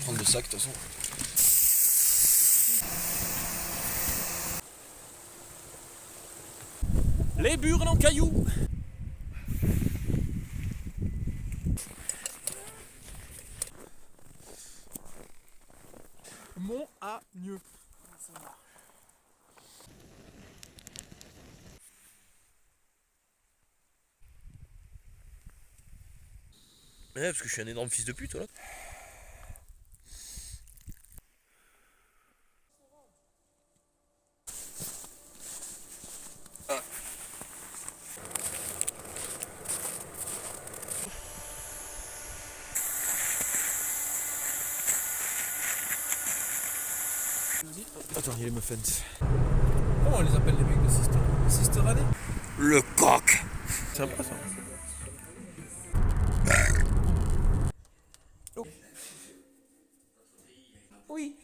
Prendre le sac de toute façon. Les burnes en cailloux. Mont-à-Nieux. Ouais, parce que je suis un énorme fils de pute, voilà. Attends, il y a les muffins. Comment on les appelle les mecs de Sister? Sister Année? Le coq. C'est sympa ça. Oui.